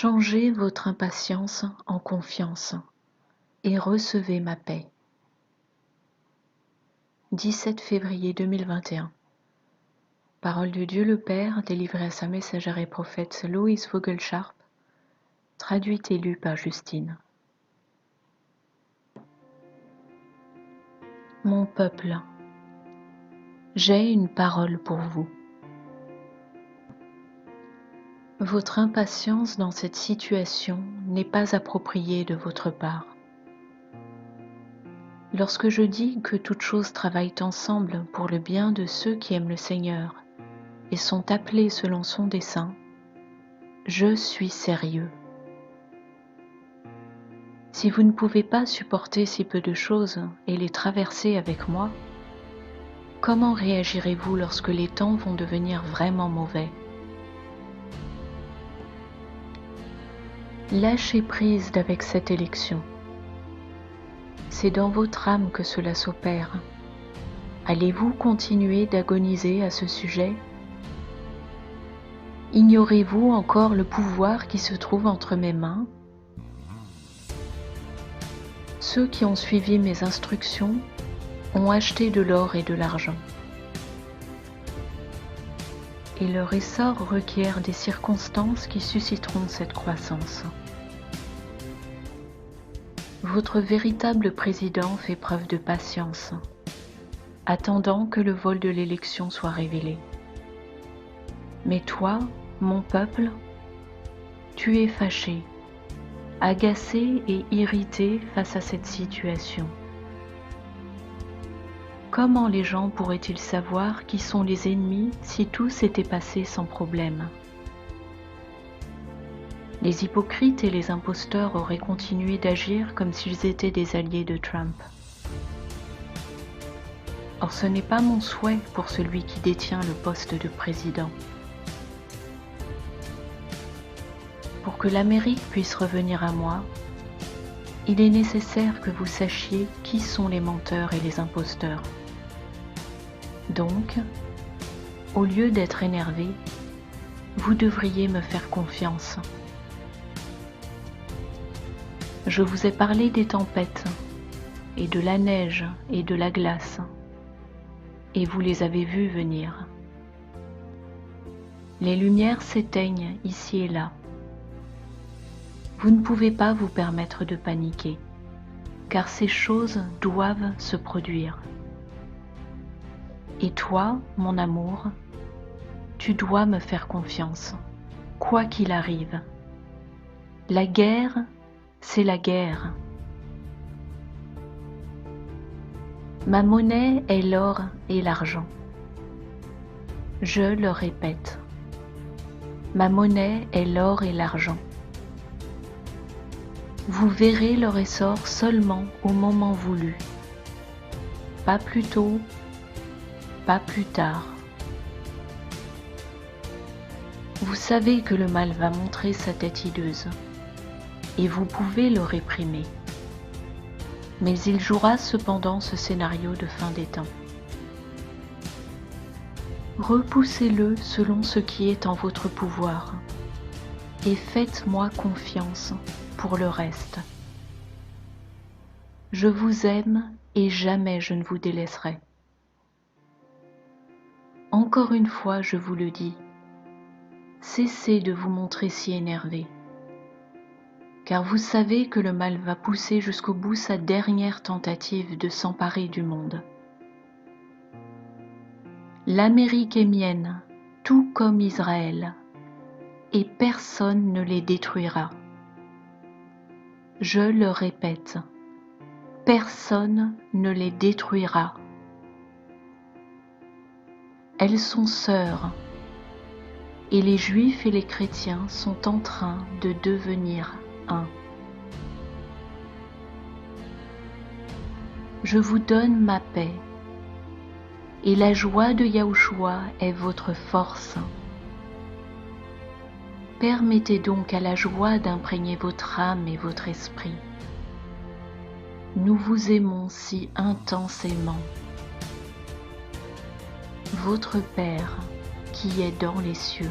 Changez votre impatience en confiance et recevez ma paix. 17 février 2021. Parole de Dieu le Père, délivrée à sa messagère et prophète Loïs Vogelcharp, traduite et lue par Justine. Mon peuple, j'ai une parole pour vous. Votre impatience dans cette situation n'est pas appropriée de votre part. Lorsque je dis que toutes choses travaillent ensemble pour le bien de ceux qui aiment le Seigneur et sont appelés selon son dessein, je suis sérieux. Si vous ne pouvez pas supporter si peu de choses et les traverser avec moi, comment réagirez-vous lorsque les temps vont devenir vraiment mauvais? Lâchez prise avec cette élection. C'est dans votre âme que cela s'opère. Allez-vous continuer d'agoniser à ce sujet? Ignorez-vous encore le pouvoir qui se trouve entre mes mains? Ceux qui ont suivi mes instructions ont acheté de l'or et de l'argent. Et leur essor requiert des circonstances qui susciteront cette croissance. Votre véritable président fait preuve de patience, attendant que le vol de l'élection soit révélé. Mais toi, mon peuple, tu es fâché, agacé et irrité face à cette situation. Comment les gens pourraient-ils savoir qui sont les ennemis si tout s'était passé sans problème? Les hypocrites et les imposteurs auraient continué d'agir comme s'ils étaient des alliés de Trump. Or, ce n'est pas mon souhait pour celui qui détient le poste de président. Pour que l'Amérique puisse revenir à moi, il est nécessaire que vous sachiez qui sont les menteurs et les imposteurs. Donc, au lieu d'être énervé, vous devriez me faire confiance. Je vous ai parlé des tempêtes, et de la neige et de la glace, et vous les avez vues venir. Les lumières s'éteignent ici et là. Vous ne pouvez pas vous permettre de paniquer, car ces choses doivent se produire. Et toi, mon amour, tu dois me faire confiance, quoi qu'il arrive. La guerre, c'est la guerre. Ma monnaie est l'or et l'argent. Je le répète, ma monnaie est l'or et l'argent. Vous verrez leur essor seulement au moment voulu, pas plus tôt, pas plus tard. Vous savez que le mal va montrer sa tête hideuse, et vous pouvez le réprimer. Mais il jouera cependant ce scénario de fin des temps. Repoussez-le selon ce qui est en votre pouvoir, et faites-moi confiance pour le reste. Je vous aime et jamais je ne vous délaisserai. Encore une fois, je vous le dis, cessez de vous montrer si énervé, car vous savez que le mal va pousser jusqu'au bout sa dernière tentative de s'emparer du monde. L'Amérique est mienne, tout comme Israël, et personne ne les détruira. Je le répète, personne ne les détruira. Elles sont sœurs, et les Juifs et les chrétiens sont en train de devenir un. Je vous donne ma paix, et la joie de Yahushua est votre force. Permettez donc à la joie d'imprégner votre âme et votre esprit. Nous vous aimons si intensément. Votre Père qui est dans les cieux.